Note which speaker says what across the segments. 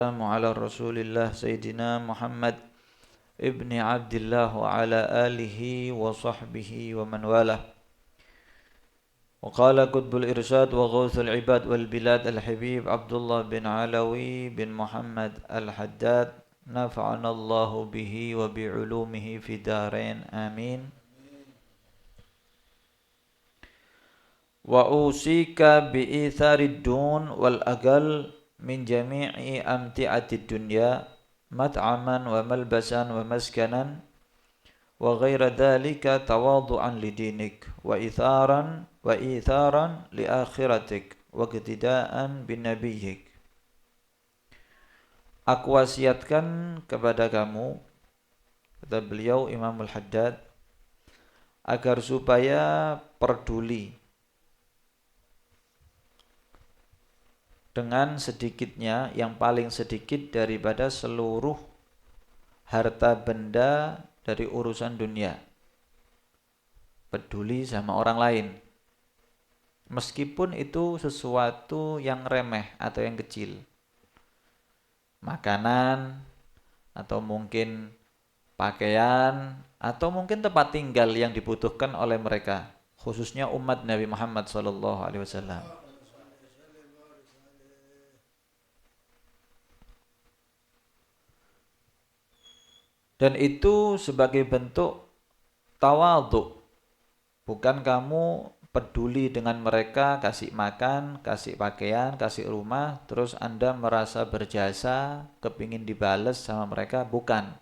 Speaker 1: على رسول الله سيدنا محمد ابن عبد الله وعلى آله وصحبه ومن والاه. وقال قطب الإرشاد وغوث العباد والبلاد الحبيب عبد الله بن علوي بن محمد الحداد نفعنا الله به وبعلومه في دارين آمين. وأوصيك بإيثار الدون والأقل من جميع أمتعة الدنيا مطعما وملبسا ومسكنا وغير ذلك تواضعا لدينك وإيثارا لآخرتك واقتداء بنبيك. Aku wasiatkan kepada kamu, kata beliau Imamul Haddad, agar supaya peduli dengan sedikitnya, yang paling sedikit daripada seluruh harta benda dari urusan dunia. Peduli sama orang lain, meskipun itu sesuatu yang remeh atau yang kecil, makanan atau mungkin pakaian atau mungkin tempat tinggal yang dibutuhkan oleh mereka, khususnya umat Nabi Muhammad SAW. Dan itu sebagai bentuk tawadhu. Bukan kamu peduli dengan mereka, kasih makan, kasih pakaian, kasih rumah, terus Anda merasa berjasa, kepingin dibales sama mereka, bukan.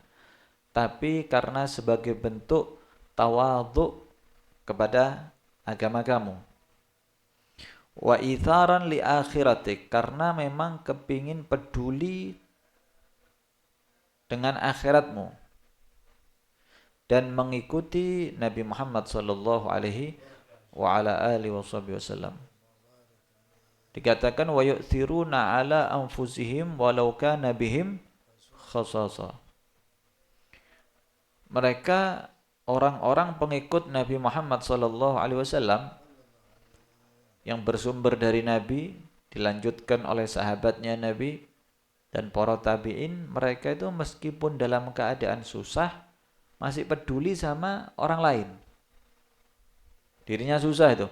Speaker 1: Tapi karena sebagai bentuk tawadhu kepada agama kamu. Wa itharan li akhiratik, karena memang kepingin peduli dengan akhiratmu dan mengikuti Nabi Muhammad sallallahu alaihi wa ala alihi wasallam. Dikatakan wa yu'thiruna ala anfusihim walau kana bihim khasasa. Mereka orang-orang pengikut Nabi Muhammad sallallahu alaihi wasallam yang bersumber dari Nabi, dilanjutkan oleh sahabatnya Nabi dan para tabi'in, mereka itu meskipun dalam keadaan susah masih peduli sama orang lain. Dirinya susah itu,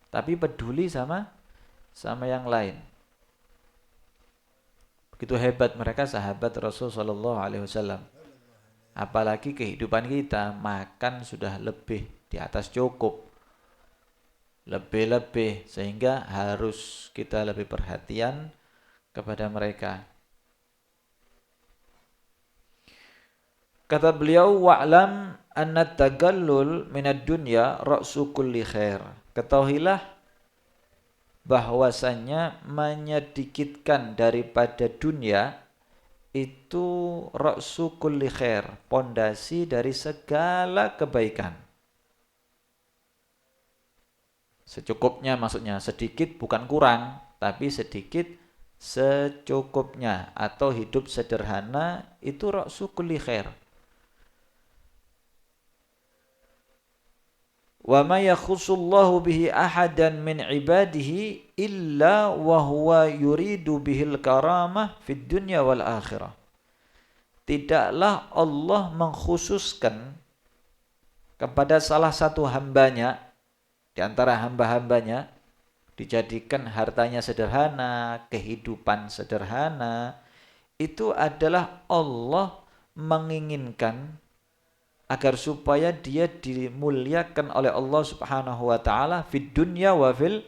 Speaker 1: tapi peduli sama yang lain. Begitu hebat mereka sahabat Rasul sallallahu alaihi wasallam. Apalagi kehidupan kita, makan sudah lebih di atas cukup. Lebih-lebih, sehingga harus kita lebih perhatian kepada mereka. Kata beliau, wa'lam anna tagallul minad dunya ra'su kulli khair. Ketahuilah bahwasannya menyedikitkan daripada dunia itu ra'su kulli khair, pondasi dari segala kebaikan. Secukupnya, maksudnya sedikit bukan kurang, tapi sedikit secukupnya, atau hidup sederhana itu ra'su kulli khair. Wa ma yakhusullahu bihi ahadan min ibadihi illa wa huwa yuridu bihil karamah fid dunya wal akhirah. Tidaklah Allah mengkhususkan kepada salah satu hambanya di antara hamba-hambanya, dijadikan hartanya sederhana, kehidupan sederhana, itu adalah Allah menginginkan agar supaya dia dimuliakan oleh Allah Subhanahu wa taala fid dunya wa fil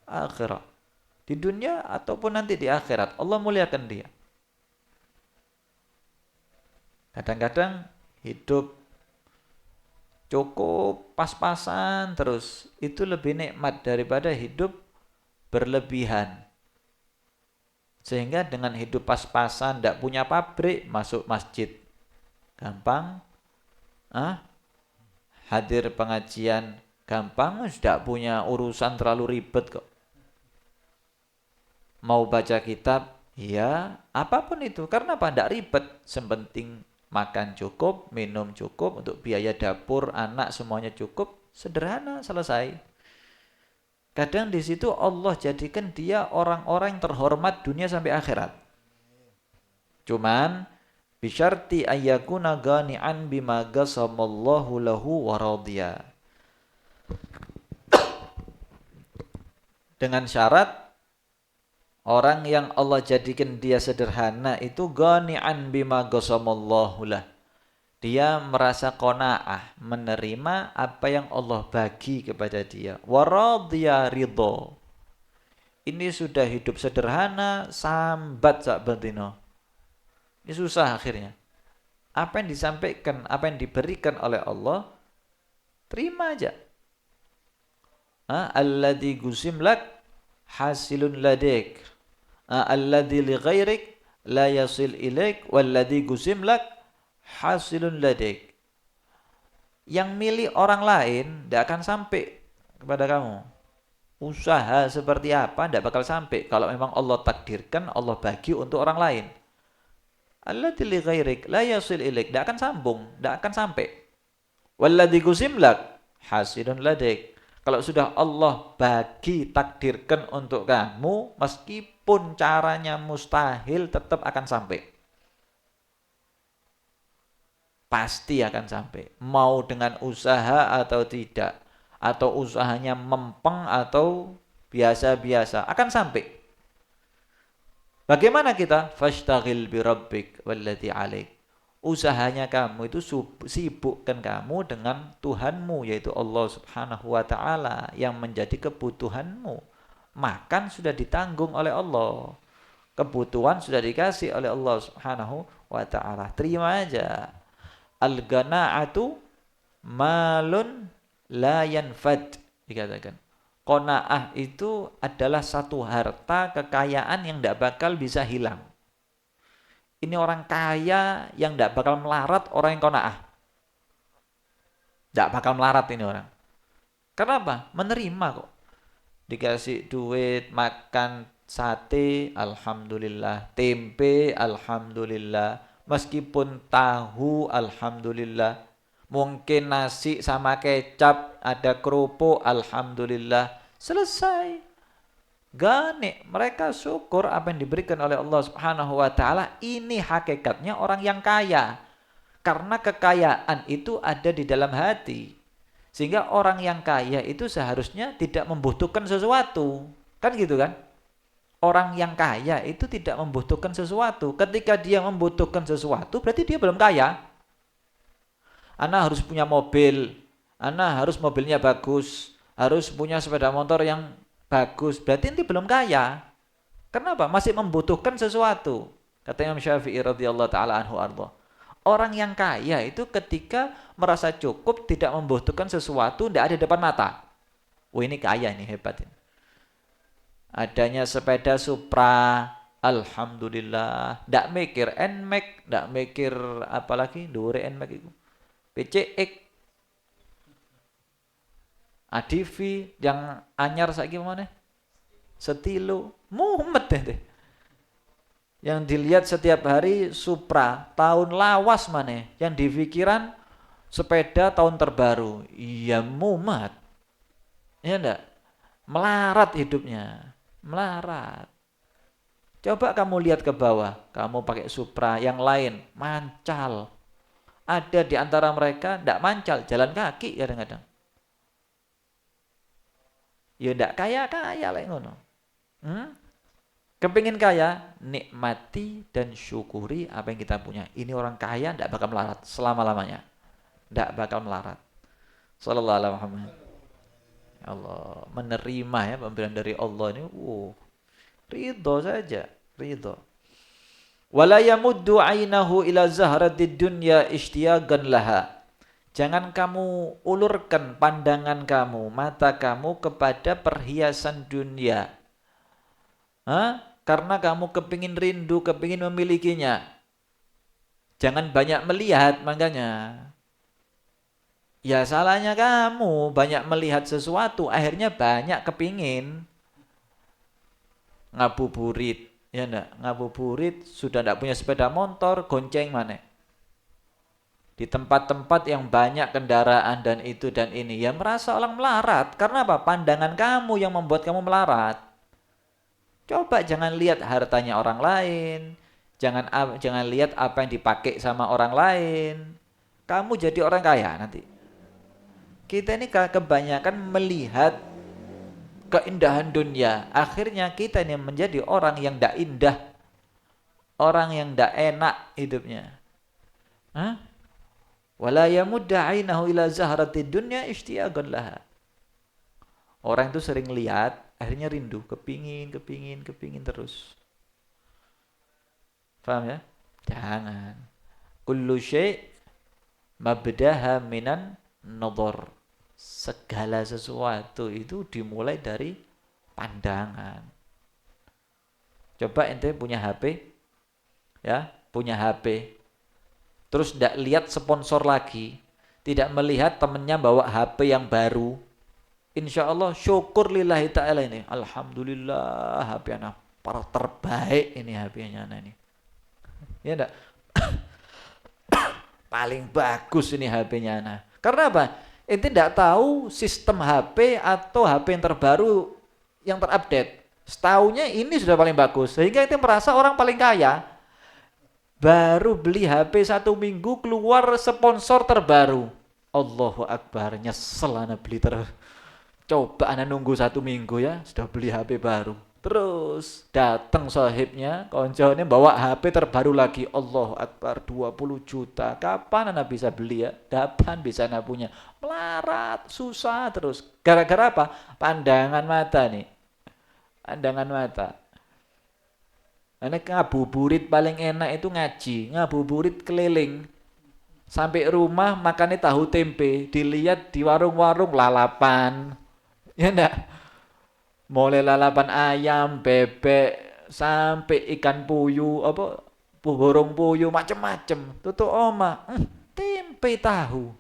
Speaker 1: akhirah. Di dunia ataupun nanti di akhirat, Allah muliakan dia. Kadang-kadang hidup cukup pas-pasan terus, itu lebih nikmat daripada hidup berlebihan. Sehingga dengan hidup pas-pasan, tidak punya pabrik, masuk masjid gampang, hadir pengajian gampang, tidak punya urusan terlalu ribet kok. Mau baca kitab, ya apapun itu, karena apa? Tidak ribet, sepenting makan cukup, minum cukup, untuk biaya dapur, anak semuanya cukup, sederhana, selesai. Kadang di situ Allah jadikan dia orang-orang yang terhormat dunia sampai akhirat. Cuman bisyarti ayyakuna gani'an bima gasamallahu lahu wa radiya. Dengan syarat orang yang Allah jadikan dia sederhana itu gani'an bima gasamallahu lah. Dia merasa qanaah, menerima apa yang Allah bagi kepada dia. Wa radiya ridha. Ini sudah hidup sederhana, sambat sak bentino. Ini susah akhirnya. Apa yang disampaikan, apa yang diberikan oleh Allah, terima aja. Alladzi gusim lak hasilun ladik. Alladzi li ghairik la yasil ilaik walladzi gusim lak hasilun ladik. Yang milih orang lain tidak akan sampai kepada kamu. Usaha seperti apa tidak bakal sampai kalau memang Allah takdirkan, Allah bagi untuk orang lain. Alladzi li ghairik la yasil ilaik, tidak akan sambung, tidak akan sampai. Walladzi gusim lak hasilun ladik. Kalau sudah Allah bagi, takdirkan untuk kamu, meskipun caranya mustahil, tetap akan sampai. Pasti akan sampai. Mau dengan usaha atau tidak. Atau usahanya mempeng atau biasa-biasa. Akan sampai. Bagaimana kita? Fashtaghil bi rabbik walladzi 'alaik. Usahanya kamu itu sibukkan kamu dengan Tuhanmu, yaitu Allah Subhanahu wa ta'ala yang menjadi kebutuhanmu. Makan sudah ditanggung oleh Allah. Kebutuhan sudah dikasih oleh Allah Subhanahu wa ta'ala. Terima aja. Al-ghana'atu malun la yanfad, dikatakan. Qanaah itu adalah satu harta kekayaan yang tidak bakal bisa hilang. Ini orang kaya yang tidak bakal melarat, orang yang qanaah. Tidak bakal melarat ini orang. Kenapa? Menerima kok. Dikasih duit, makan sate, alhamdulillah. Tempe, alhamdulillah. Meskipun tahu, alhamdulillah. Mungkin nasi sama kecap, ada kerupuk, alhamdulillah. Selesai. Gani, mereka syukur apa yang diberikan oleh Allah Subhanahu wa ta'ala. Ini hakikatnya orang yang kaya. Karena kekayaan itu ada di dalam hati. Sehingga orang yang kaya itu seharusnya tidak membutuhkan sesuatu. Kan gitu kan? Orang yang kaya itu tidak membutuhkan sesuatu. Ketika dia membutuhkan sesuatu, berarti dia belum kaya. Ana harus punya mobil. Ana harus mobilnya bagus. Harus punya sepeda motor yang bagus. Berarti nanti belum kaya. Kenapa? Masih membutuhkan sesuatu. Kata Imam Syafi'i radhiyallahu ta'ala anhu arda. Orang yang kaya itu ketika merasa cukup, tidak membutuhkan sesuatu, tidak ada di depan mata. Oh ini kaya, ini hebat ini. Adanya sepeda Supra, alhamdulillah. Tidak mikir NMAX, tidak mikir apalagi, Dure NMAX itu. PCX, ADV, yang anyar saiki mana? Setilo, mumet deh. Yang dilihat setiap hari Supra, tahun lawas mana? Yang di pikiran sepeda tahun terbaru. Iya mumet. Ya enggak? Melarat hidupnya. Melarat. Coba kamu lihat ke bawah. Kamu pakai Supra, yang lain mancal. Ada di antara mereka tidak mancal, jalan kaki kadang-kadang. Ya tidak kaya-kaya lah ngono. Kepingin kaya, nikmati dan syukuri apa yang kita punya. Ini orang kaya tidak bakal melarat selama-lamanya. Tidak bakal melarat. Sallallahu alaihi Muhammad. Allah menerima ya pemberian dari Allah ini. Ridho saja, ridho. Wala yamuddu 'ainahu ila zahratid dunya ishtiyaqan laha. Jangan kamu ulurkan pandangan kamu, mata kamu kepada perhiasan dunia. Karena kamu kepingin rindu, kepingin memilikinya. Jangan banyak melihat makanya. Ya salahnya kamu banyak melihat sesuatu, akhirnya banyak kepingin. Ngabuburit. Ya enggak, ngabuburit sudah enggak punya sepeda motor, gonceng mana? Di tempat-tempat yang banyak kendaraan dan itu dan ini, ya merasa orang melarat. Karena apa? Pandangan kamu yang membuat kamu melarat. Coba jangan lihat hartanya orang lain, Jangan lihat apa yang dipakai sama orang lain. Kamu jadi orang kaya nanti. Kita ini kebanyakan melihat keindahan dunia. Akhirnya kita ini menjadi orang yang tidak indah. Orang yang tidak enak hidupnya. Hah? Wala yamudda 'ainahu ila zahratid dunya ishtiyaqan laha. Orang itu sering lihat, akhirnya rindu, kepingin terus. Paham ya? Jangan. Kullu syai' mabdaha minan nadhar. Segala sesuatu itu dimulai dari pandangan. Coba ente punya HP, ya, punya HP. Terus tidak lihat sponsor lagi, tidak melihat temennya bawa HP yang baru. Insya Allah syukur lillahi ta'ala ini. Alhamdulillah HP anak para terbaik ini HP-nya anak ini. Ya enggak? Paling bagus ini HP-nya anak. Karena apa? Ente tidak tahu sistem HP atau HP yang terbaru yang terupdate. Setaunya ini sudah paling bagus. Sehingga ente merasa orang paling kaya. Baru beli HP 1 minggu keluar sponsor terbaru. Allahu Akbar, nyesel anak beli Coba anak nunggu 1 minggu ya, sudah beli HP baru. Terus datang sahibnya, konconya bawa HP terbaru lagi. Allahu Akbar, 20 juta. Kapan anak bisa beli ya? Kapan bisa anak punya? Melarat, susah terus. Gara-gara apa? Pandangan mata nih. Pandangan mata. Anak ngabuburit paling enak itu ngaji. Ngabuburit keliling. Sampai rumah makannya tahu tempe. Dilihat di warung-warung lalapan. Ya enggak? Mulai lalapan ayam, bebek, sampai ikan puyuh, burung puyuh, macem-macem. Tutup oma, tempe tahu.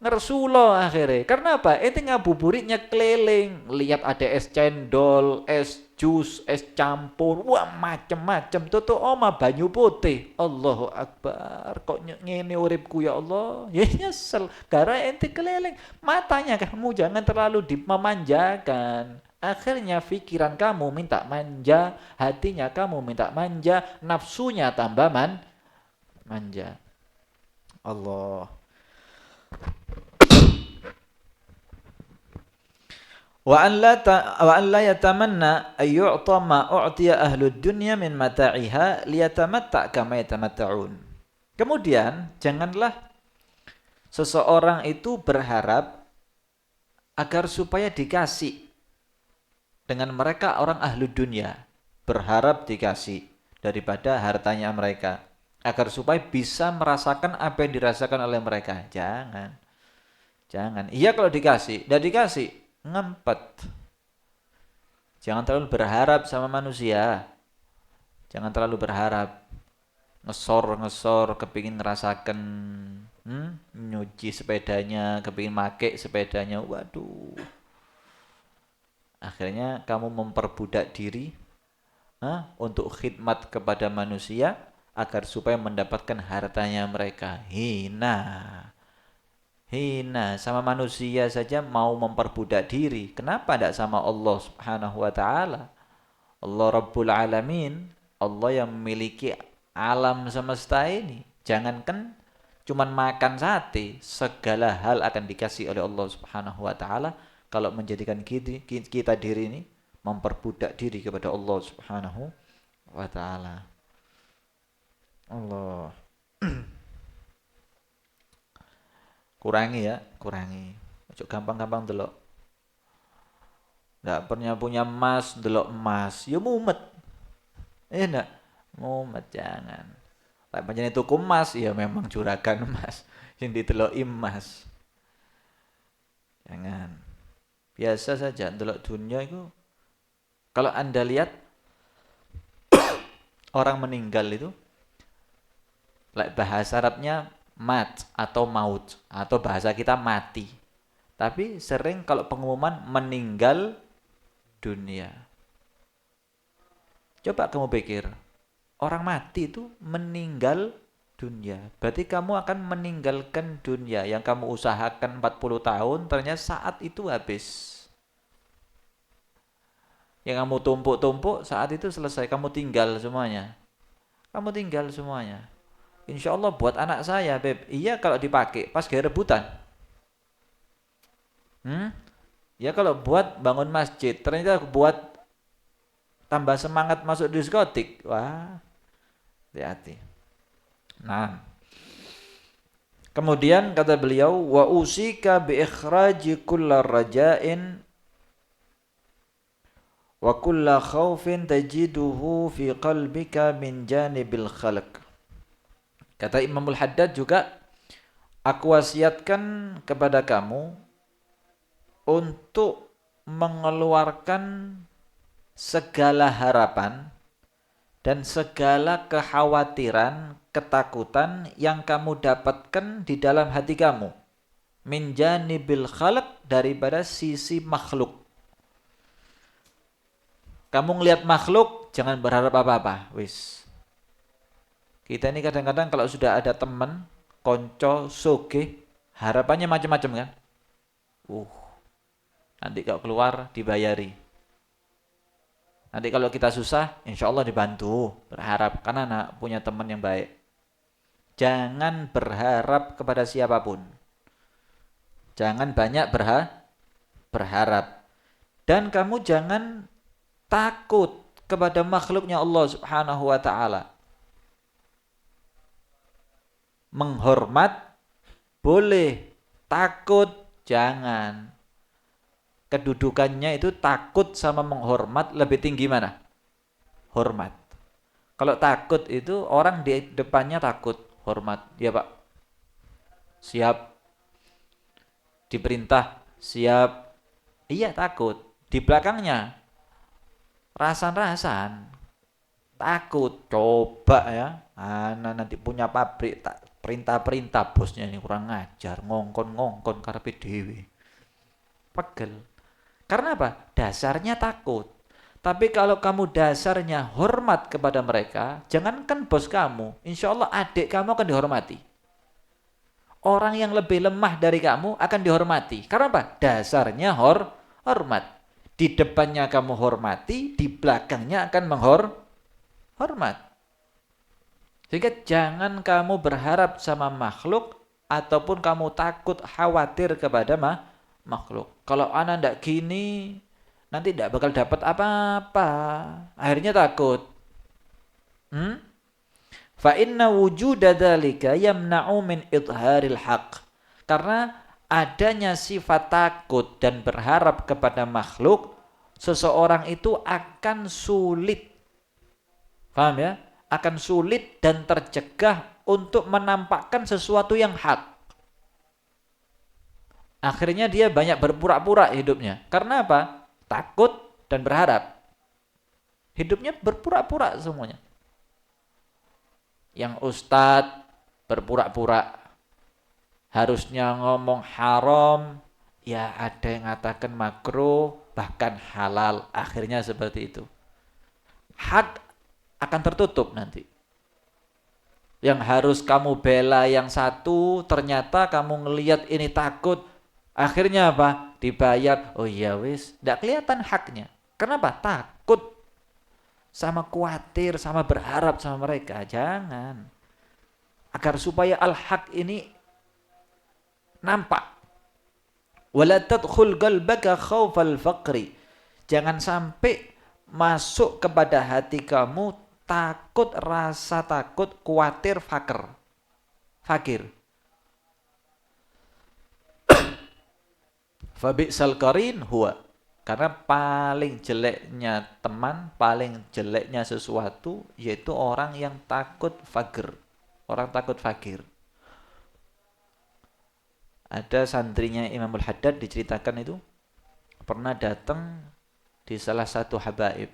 Speaker 1: Ngersulo akhirnya. Karena apa? Ente ngabuburitnya keliling. Lihat ada es cendol, es jus, es campur, wah macem-macem. Tutup oma banyu putih. Allahu Akbar. Kok ngene uripku ya Allah? Ya nyesel. Gara ente keliling. Matanya kamu jangan terlalu memanjakan. Akhirnya pikiran kamu minta manja, hatinya kamu minta manja, nafsunya tambah manja. Allah. Wa an la yatamanna ay yu'ta ma u'tiya ahlud dunya min mata'iha liyatamatta' kama yatamatta'un. Kemudian janganlah seseorang itu berharap agar supaya dikasih dengan mereka orang ahlud dunya, berharap dikasih daripada hartanya mereka agar supaya bisa merasakan apa yang dirasakan oleh mereka. Jangan. Iya kalau dikasih, tidak dikasih ngempet. Jangan terlalu berharap sama manusia. Jangan terlalu berharap. Ngesor, kepingin ngerasakan nyuci sepedanya, kepingin make sepedanya. Waduh. Akhirnya kamu memperbudak diri untuk khidmat kepada manusia agar supaya mendapatkan hartanya mereka. Hina sama manusia saja mau memperbudak diri. Kenapa tidak sama Allah Subhanahu wa taala? Allah Rabbul Alamin, Allah yang memiliki alam semesta ini. Jangankan cuman makan sate, segala hal akan dikasih oleh Allah Subhanahu wa taala kalau menjadikan kita diri ini memperbudak diri kepada Allah Subhanahu wa taala. Allah. Kurangi. Ojo gampang-gampang delok. Ndak pernah punya emas, delok emas. Ya mumet. Ndak? Mumet jangan. Lek pancen tuku emas, ya memang juragan emas. Yang diteloki emas. Jangan. Biasa saja delok dunia itu. Kalau Anda lihat orang meninggal itu, lek bahasa Arabnya mat atau maut, atau bahasa kita mati. Tapi sering kalau pengumuman meninggal dunia. Coba kamu pikir, orang mati itu meninggal dunia. Berarti kamu akan meninggalkan dunia yang kamu usahakan 40 tahun, ternyata saat itu habis. Yang kamu tumpuk-tumpuk saat itu selesai, kamu tinggal semuanya. Kamu tinggal semuanya. Insya Allah buat anak saya, Beb. Iya kalau dipakai pas gaya rebutan. Ya kalau buat bangun masjid, ternyata buat tambah semangat masuk diskotik. Wah, hati-hati. Nah, kemudian kata beliau, wa usika bi ikhraji kullar raja'in wa kulla khaufin tajiduhu fi qalbika min janibil khalq. Kata Imamul Haddad juga, aku wasiatkan kepada kamu untuk mengeluarkan segala harapan dan segala kekhawatiran, ketakutan yang kamu dapatkan di dalam hati kamu. Min janibil khalq, daripada sisi makhluk. Kamu ngelihat makhluk, jangan berharap apa-apa. Wis. Kita ini kadang-kadang kalau sudah ada teman, konco, sugih, harapannya macam-macam kan? Nanti kalau keluar dibayari. Nanti kalau kita susah, insya Allah dibantu. Berharap, karena punya teman yang baik. Jangan berharap kepada siapapun. Jangan banyak berharap. Dan kamu jangan takut kepada makhluknya Allah Subhanahu wa ta'ala. Menghormat boleh, takut jangan. Kedudukannya itu takut sama menghormat lebih tinggi mana? Hormat. Kalau takut itu orang di depannya takut, hormat. Ya Pak. Siap. Diperintah, siap. Iya takut. Di belakangnya rasan-rasan. Takut, coba ya. Nanti punya pabrik, tak perintah-perintah bosnya ini kurang ngajar, ngongkon-ngongkon karepe dhewe. Pegel. Karena apa? Dasarnya takut. Tapi kalau kamu dasarnya hormat kepada mereka, jangankan bos kamu, insya Allah adik kamu akan dihormati. Orang yang lebih lemah dari kamu akan dihormati. Karena apa? Dasarnya hormat. Di depannya kamu hormati, di belakangnya akan menghormat. Sehingga jangan kamu berharap sama makhluk ataupun kamu takut khawatir kepada makhluk. Kalau anak ndak gini, nanti ndak bakal dapat apa-apa. Akhirnya takut. Fa inna wujuda dzalika yamna'u min idharil haqq. Karena adanya sifat takut dan berharap kepada makhluk, seseorang itu akan sulit. Paham ya? Akan sulit dan tercegah untuk menampakkan sesuatu yang hak. Akhirnya dia banyak berpura-pura hidupnya. Karena apa? Takut dan berharap. Hidupnya berpura-pura semuanya. Yang ustadz berpura-pura. Harusnya ngomong haram, ya ada yang mengatakan makruh, bahkan halal. Akhirnya seperti itu. Hak akan tertutup nanti. Yang harus kamu bela yang satu, ternyata kamu ngelihat ini takut. Akhirnya apa? Dibayar. Oh iya wis, tidak kelihatan haknya. Kenapa? Takut. Sama khawatir, sama berharap sama mereka. Jangan. Agar supaya al-haq ini nampak. Wala tadkhul qalbaka khaufal faqri. Jangan sampai masuk kepada hati kamu takut, rasa takut, khawatir fakir. Fabi'sal qarin huwa. Karena paling jeleknya teman, paling jeleknya sesuatu yaitu orang yang takut fakir. Orang takut fakir. Ada santrinya Imamul Haddad diceritakan itu pernah datang di salah satu habaib.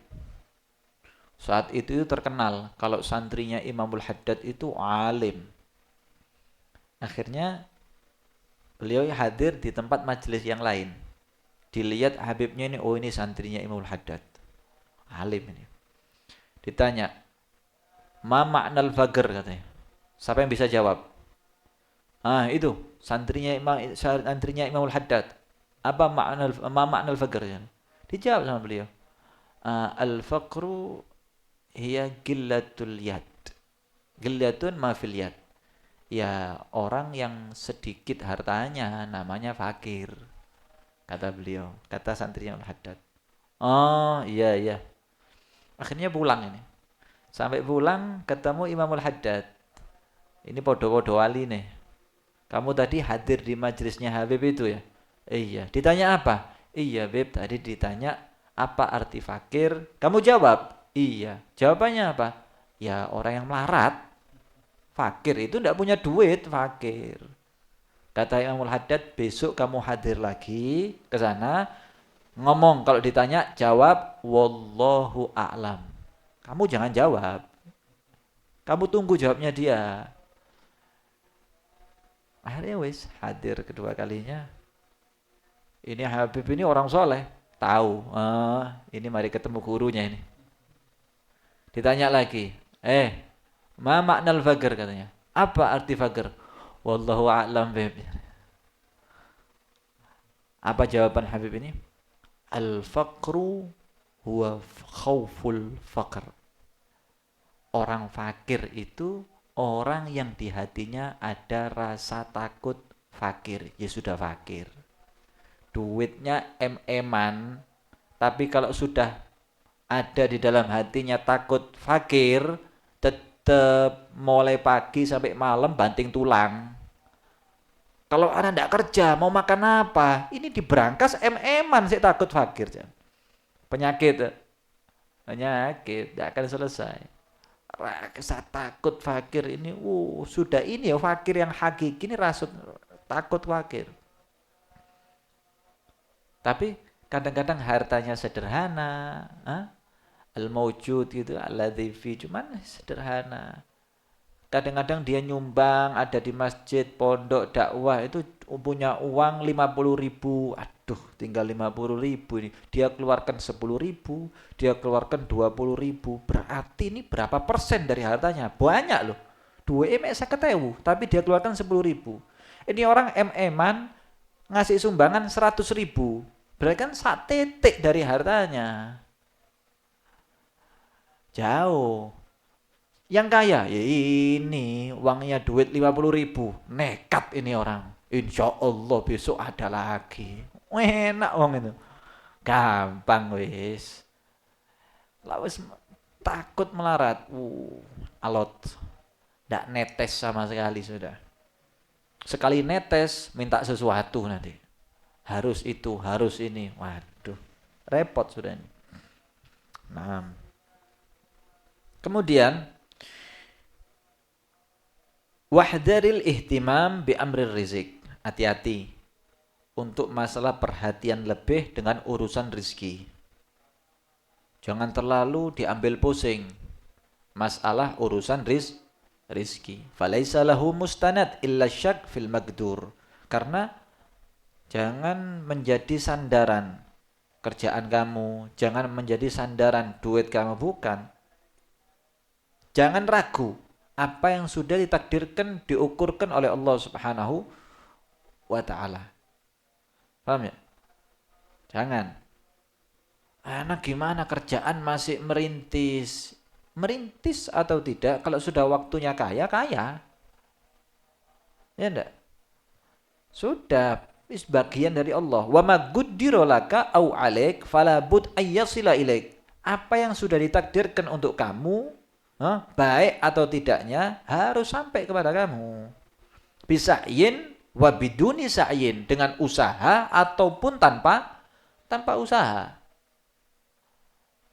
Speaker 1: Saat itu terkenal kalau santrinya Imamul Haddad itu alim. Akhirnya beliau hadir di tempat majelis yang lain. Dilihat habibnya ini, oh ini santrinya Imamul Haddad. Alim ini. Ditanya, ma ma'nal faqr katanya. Siapa yang bisa jawab? Itu santrinya Imamul Haddad. Apa ma'nal faqr? Dijawab sama beliau. Al-faqru hiya gillatul yad. Gilyatun ma fil yad. Ya orang yang sedikit hartanya namanya fakir, kata beliau, kata santrinya Al-Haddad. Oh iya iya. Akhirnya pulang ini. Sampai pulang ketemu Imam Al-Haddad. Ini podo-podo wali nih. Kamu tadi hadir di majelisnya Habib itu ya? Iya. Ditanya apa? Iya Beb, tadi ditanya apa arti fakir. Kamu jawab? Iya. Jawabannya apa? Ya orang yang melarat. Fakir itu tidak punya duit, fakir. Kata Imam Al-Haddad, besok kamu hadir lagi ke sana, ngomong, kalau ditanya jawab wallahu a'lam. Kamu jangan jawab. Kamu tunggu jawabnya dia. Akhirnya wis hadir kedua kalinya. Ini Habib ini orang soleh, tahu. Ini mari ketemu gurunya ini. Ditanya lagi, ma maknal faqr katanya. Apa arti faqr? Wallahu a'lam Beb. Apa jawaban Habib ini? Al-faqru huwa khawful faqr. Orang fakir itu orang yang di hatinya ada rasa takut fakir. Ya sudah fakir. Duitnya em-eman, tapi kalau sudah ada di dalam hatinya takut fakir, tetap mulai pagi sampai malam banting tulang. Kalau Anda tidak kerja, mau makan apa? Ini diberangkas em-eman, saya takut fakir. Penyakit. Tidak akan selesai. Rasa takut fakir ini, sudah ini ya fakir yang hakiki ini rasut takut fakir. Tapi kadang-kadang hartanya sederhana, al-mawjud gitu, alladzi fi, cuman sederhana. Kadang-kadang dia nyumbang, ada di masjid, pondok, dakwah, itu punya uang 50.000. Aduh, tinggal 50.000 ini. Dia keluarkan 10.000, dia keluarkan 20.000. Berarti ini berapa persen dari hartanya? Banyak loh. 2 saya ketemu, tapi dia keluarkan 10.000. Ini orang em-eman ngasih sumbangan 100.000. Berarti kan 1 titik dari hartanya. Jauh. Yang kaya, ya ini uangnya duit 50.000. Nekat ini orang. Insya Allah besok ada lagi. Enak uang itu. Gampang wis. Lah wis takut melarat. Alot. Ndak netes sama sekali sudah. Sekali netes minta sesuatu nanti. Harus itu, harus ini. Waduh. Repot sudah ini. Nah. Kemudian wahdaril ihtimam bi amrir rizik. Hati-hati untuk masalah perhatian lebih dengan urusan rizki. Jangan terlalu diambil pusing masalah urusan rizki. Falaisa lahu mustanad illa syak fil magdur. Karena jangan menjadi sandaran kerjaan kamu, jangan menjadi sandaran duit kamu, bukan. Jangan ragu apa yang sudah ditakdirkan, diukurkan oleh Allah Subhanahu wa ta'ala. Paham ya? Jangan. Anak gimana kerjaan masih merintis? Merintis atau tidak, kalau sudah waktunya kaya, kaya. Ya enggak? Sudah, bagian dari Allah. Wa ma guddira laka au alaik fala bud ayyasila ilaik. Apa yang sudah ditakdirkan untuk kamu, baik atau tidaknya, harus sampai kepada kamu. Bisa'yin wa biduni sa'yin, dengan usaha ataupun tanpa usaha.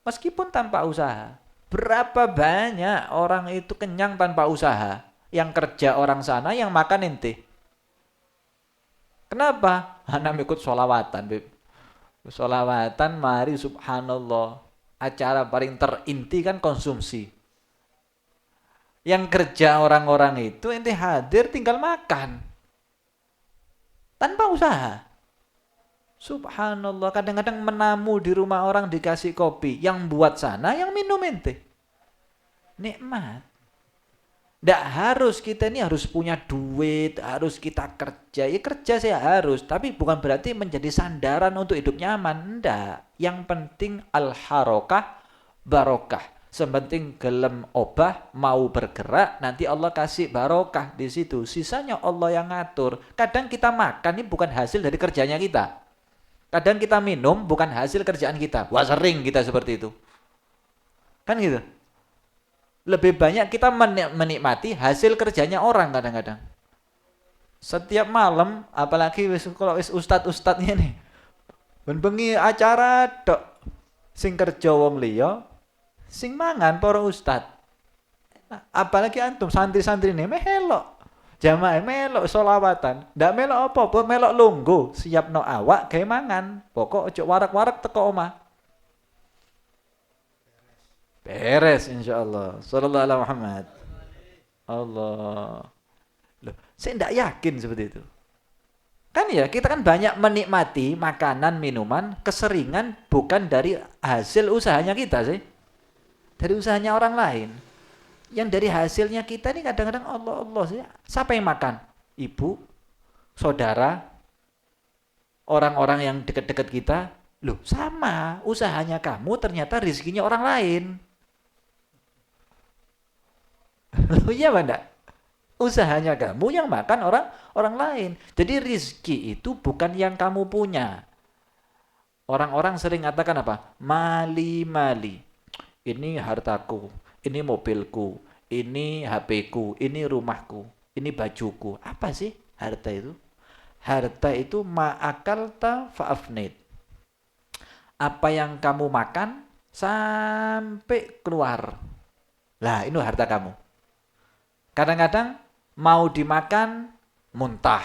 Speaker 1: Meskipun tanpa usaha. Berapa banyak orang itu kenyang tanpa usaha. Yang kerja orang sana, yang makan ente. Kenapa? Anak ikut sholawatan. Sholawatan, mari subhanallah. Acara paling terinti kan konsumsi. Yang kerja orang-orang itu ente hadir tinggal makan. Tanpa usaha. Subhanallah, kadang-kadang menamu di rumah orang dikasih kopi. Yang buat sana, yang minum ente. Nikmat. Tidak harus kita ini harus punya duit, harus kita kerja. Ya kerja saya harus, tapi bukan berarti menjadi sandaran untuk hidup nyaman. Tidak. Yang penting al-harokah barokah. Sepenting gelem obah, mau bergerak, nanti Allah kasih barokah di situ. Sisanya Allah yang ngatur. Kadang kita makan ini bukan hasil dari kerjanya kita. Kadang kita minum bukan hasil kerjaan kita. Wah, sering kita seperti itu. Kan gitu. Lebih banyak kita menikmati hasil kerjanya orang kadang-kadang. Setiap malam, apalagi kalau ustad-ustadnya nih, bengi acara tok sing kerja wong liya, sing mangan para ustad. Apalagi antum santri-santri ini melok. Jamaah melok solawatan. Ndak melok apa-apa, melok lungguh, siap no awak gawe mangan. Pokok ojo warak-warak teko omah. Beres insyaallah. Sallallahu alaihi Muhammad. Allah. Loh, saya ndak yakin seperti itu. Kan ya, kita kan banyak menikmati makanan, minuman, keseringan bukan dari hasil usahanya kita sih. Dari usahanya orang lain. Yang dari hasilnya kita ini kadang-kadang Allah sih. Siapa yang makan? Ibu, saudara, orang-orang yang dekat-dekat kita. Loh, sama. Usahanya kamu ternyata rezekinya orang lain. Loh, iya enggak? Usahanya kamu yang makan orang lain. Jadi rizki itu bukan yang kamu punya. Orang-orang sering katakan apa? Mali. Ini hartaku, ini mobilku, ini HP-ku, ini rumahku, ini bajuku. Apa sih harta itu? Harta itu ma'akalta fa'afnid. Apa yang kamu makan sampai keluar. Lah, ini harta kamu. Kadang-kadang mau dimakan muntah.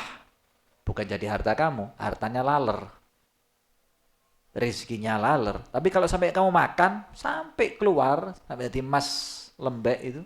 Speaker 1: Bukan jadi harta kamu, hartanya laler. Rezekinya laler. Tapi kalau sampai kamu makan sampai keluar, sampai jadi emas lembek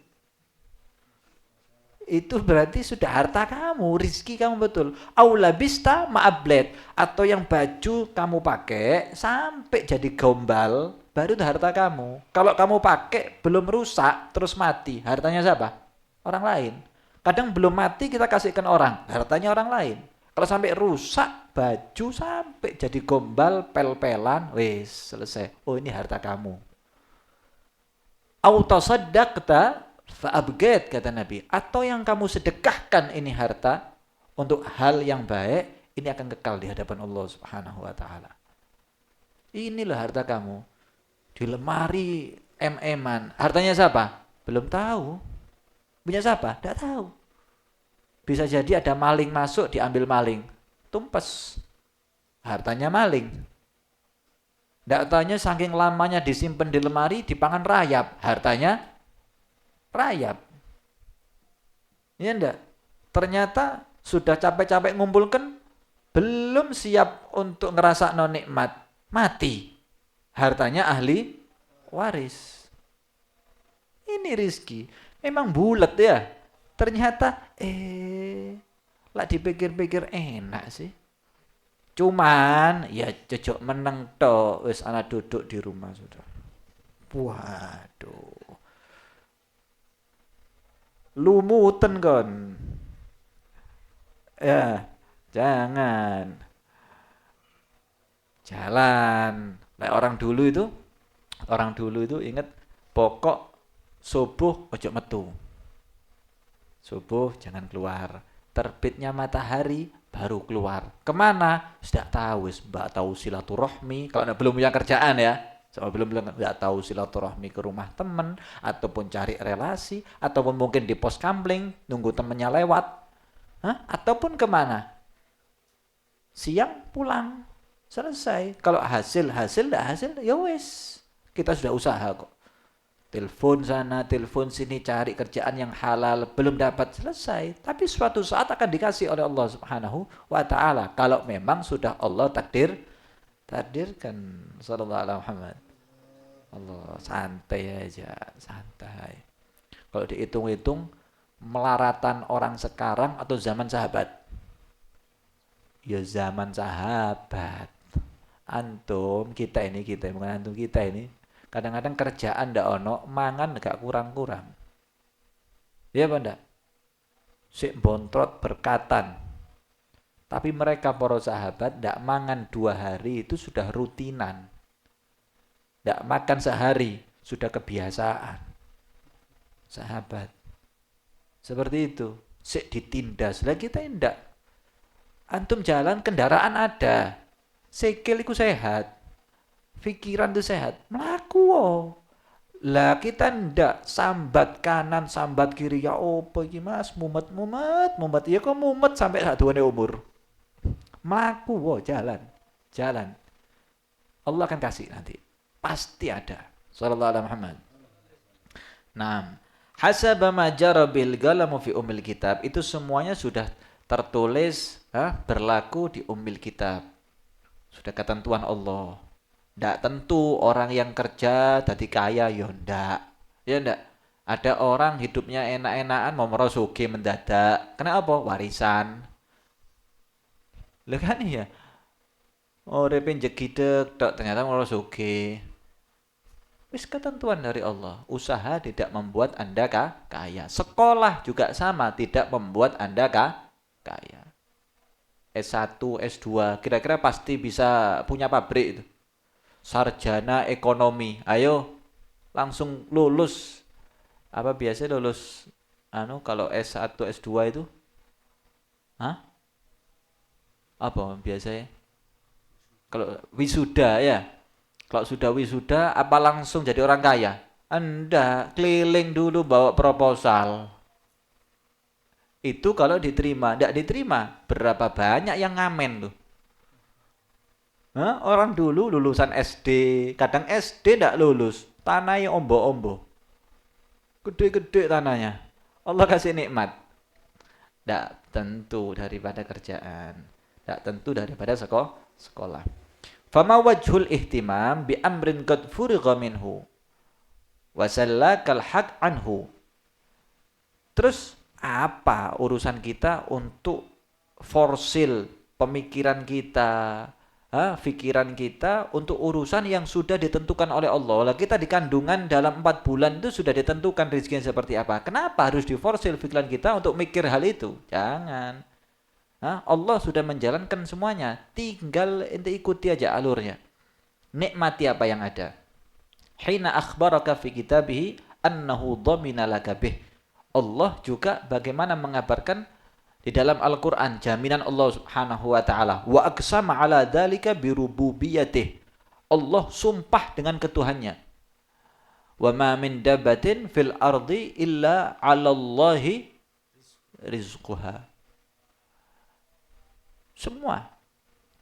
Speaker 1: itu berarti sudah harta kamu, rezeki kamu betul. Aulabista ma'ablet, atau yang baju kamu pakai sampai jadi gombal, baru itu harta kamu. Kalau kamu pakai belum rusak terus mati, hartanya siapa? Orang lain. Kadang belum mati kita kasihkan orang, hartanya orang lain. Kalau sampai rusak baju sampai jadi gombal, pel-pelan, wis selesai. Oh, ini harta kamu. Autasaddaqta fa'abgad, kata Nabi. Atau yang kamu sedekahkan ini harta untuk hal yang baik, ini akan kekal di hadapan Allah Subhanahu wa taala. Inilah harta kamu. Di lemari MM-an. Hartanya siapa? Belum tahu. Punya siapa? Tidak tahu. Bisa jadi ada maling masuk, diambil maling. Tumpes. Hartanya maling. Tidak tanya saking lamanya disimpan di lemari, dipangan rayap. Hartanya rayap. Iya enggak? Ternyata sudah capek-capek ngumpulkan, belum siap untuk ngerasa nikmat. Mati. Hartanya ahli waris. Ini rizki. Memang bulat ya. Ternyata lah dipikir-pikir enak sih. Cuman ya cocok meneng tok, wis ana duduk di rumah sudah. Waduh. Lumuten kon. Ya, jangan. Jalan. Lah orang dulu itu ingat pokok subuh ojo metu. Subuh jangan keluar. Terbitnya matahari baru keluar. Kemana? Sudah tahu, mbak tahu silaturahmi. Kalau belum punya kerjaan ya. Sama belum nggak tahu silaturahmi ke rumah teman, ataupun cari relasi, ataupun mungkin di pos kamling nunggu temennya lewat. Ataupun kemana? Siang pulang. Selesai. Kalau hasil enggak hasil, ya wes. Kita sudah usaha kok. Telepon sana, telepon sini, cari kerjaan yang halal, belum dapat, selesai. Tapi suatu saat akan dikasih oleh Allah Subhanahu wa taala kalau memang sudah Allah takdirkan. Sallallahu alaihi Muhammad. Allah, santai aja, santai. Kalau dihitung-hitung melaratan orang sekarang atau zaman sahabat? Ya zaman sahabat. Antum, kita bukan antum, kita ini kadang-kadang kerjaan ndak ono, mangan gak kurang-kurang. Iya apa ndak? Sik bontrot berkatan. Tapi mereka para sahabat ndak mangan 2 hari itu sudah rutinan. Ndak makan sehari, Sudah kebiasaan. Sahabat. Seperti itu. Sik ditindas. Lah kita enggak. Antum jalan kendaraan ada. Sikil itu sehat. Pikiran itu sehat. Melaku oh. Lah kita ndak sambat kanan, sambat kiri ya opo iki Mas, mumet. Ya kok mumet sampai saduane umur. Mlaku wo jalan. Allah akan kasih nanti. Pasti ada. Sallallahu alaihi Muhammad. Naam. Hasaba ma jara bil qalamu fi ummil kitab. Itu semuanya sudah tertulis berlaku di ummil kitab. Sudah ketentuan Allah. Ndak tentu orang yang kerja jadi kaya ya ndak. Ya ndak. Ada orang hidupnya enak-enakan mau merosoge mendadak. Kenapa? Warisan. Lah kan iya. Uripe jegideg tok ternyata merosoge. Wis ketentuan dari Allah. Usaha tidak membuat Anda kaya. Sekolah juga sama, tidak membuat Anda kaya. S1, S2, kira-kira pasti bisa punya pabrik itu. Sarjana ekonomi, ayo langsung lulus. Apa biasanya lulus kalau S1 S2 itu? Apa biasanya? Kalau wisuda ya. Kalau sudah wisuda apa langsung jadi orang kaya? Anda keliling dulu bawa proposal. Itu kalau diterima, tidak diterima berapa banyak yang ngamen tuh. Orang dulu lulusan SD, kadang SD tidak lulus, tanahnya ombo-ombo, gede-gede tanahnya. Allah kasih nikmat. Tidak tentu daripada kerjaan, tidak tentu daripada sekolah. Fama wajhul ihtimam bi amrin qad furigha minhu wa sallakal haq anhu. Terus apa urusan kita untuk forsil pemikiran kita? Pikiran kita untuk urusan yang sudah ditentukan oleh Allah. Lah kita di kandungan dalam 4 bulan itu sudah ditentukan rezekinya seperti apa. Kenapa harus diforsil pikiran kita untuk mikir hal itu? Jangan. Allah sudah menjalankan semuanya. Tinggal ente ikuti aja alurnya. Nikmati apa yang ada. Hina akhbaraka fi kitabihi annahu dhamina laka bih. Allah juga bagaimana mengabarkan di dalam Al-Quran jaminan Allah subhanahu wa ta'ala. Wa aqsama ala dhalika birububiyatih. Allah sumpah dengan ketuhannya. Wa ma min dabbatin fil ardi illa ala Allahi rizquha. Semua.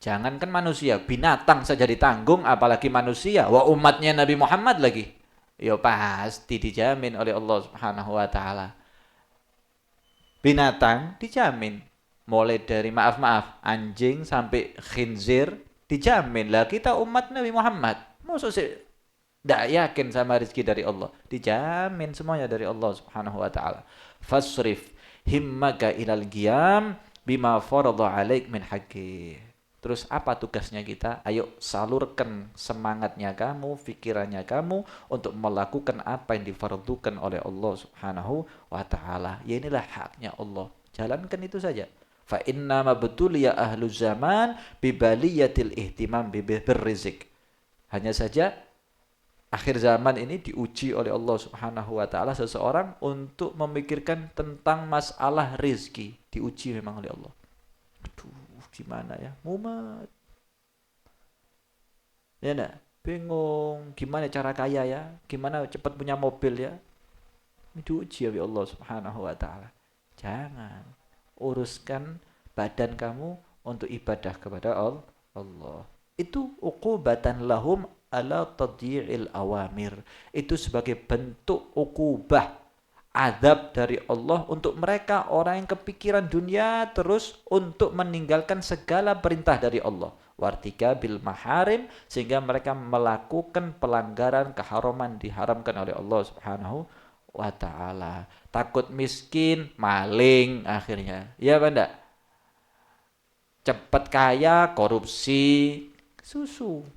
Speaker 1: Jangankan manusia, binatang saja ditanggung, apalagi manusia. Wa umatnya Nabi Muhammad lagi. Ya pasti dijamin oleh Allah subhanahu wa ta'ala. Binatang dijamin. Mulai dari maaf anjing sampai khinzir dijamin. Lah kita umat Nabi Muhammad. Maksud sih tidak yakin sama rezeki dari Allah. Dijamin semuanya dari Allah subhanahu wa ta'ala. Fasrif himmaka ilal qiyam bima faradha alaik min haqqi. Terus apa tugasnya kita? Ayo salurkan semangatnya kamu, pikirannya kamu untuk melakukan apa yang difardukan oleh Allah subhanahu wa ta'ala. Ya inilah haknya Allah. Jalankan itu saja. Fa inna ma betul ya ahlu zaman bibaliyatil ihtimam birrizik. Hanya saja akhir zaman ini diuji oleh Allah subhanahu wa ta'ala seseorang untuk memikirkan tentang masalah rezeki. Diuji memang oleh Allah. Aduh. Gimana ya, mumet ya enggak, bingung gimana cara kaya ya, gimana cepat punya mobil ya. Ini diuji oleh Allah subhanahu wa ta'ala. Jangan uruskan badan kamu untuk ibadah kepada Allah. Itu uqubatan lahum ala tadyi'il awamir. Itu sebagai bentuk uqubah, azab dari Allah untuk mereka orang yang kepikiran dunia terus untuk meninggalkan segala perintah dari Allah. Wartika bil maharim, sehingga mereka melakukan pelanggaran keharaman diharamkan oleh Allah subhanahu wa ta'ala. Takut miskin, maling akhirnya. Ya benda. Cepat kaya, korupsi, kesusu.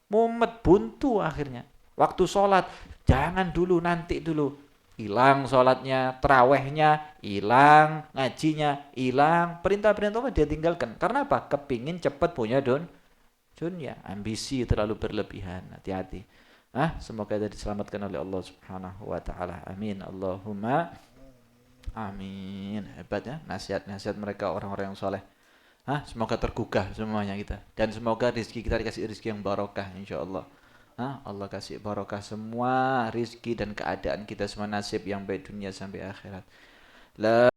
Speaker 1: Mumet, buntu akhirnya. Waktu sholat, jangan dulu, nanti dulu. Hilang sholatnya, terawihnya, hilang, ngajinya, hilang. Perintah-perintah Allah dia tinggalkan. Karena apa? Kepingin cepat punya dunia. Ambisi terlalu berlebihan. Hati-hati. Semoga kita diselamatkan oleh Allah Subhanahu wa taala. Amin. Allahumma amin. Hebat ya nasihat-nasihat mereka orang-orang yang soleh. Semoga tergugah semuanya kita. Dan semoga rezeki kita dikasih rezeki yang barokah insyaallah. Allah kasih barokah semua rezeki dan keadaan kita, semua nasib yang baik dunia sampai akhirat. La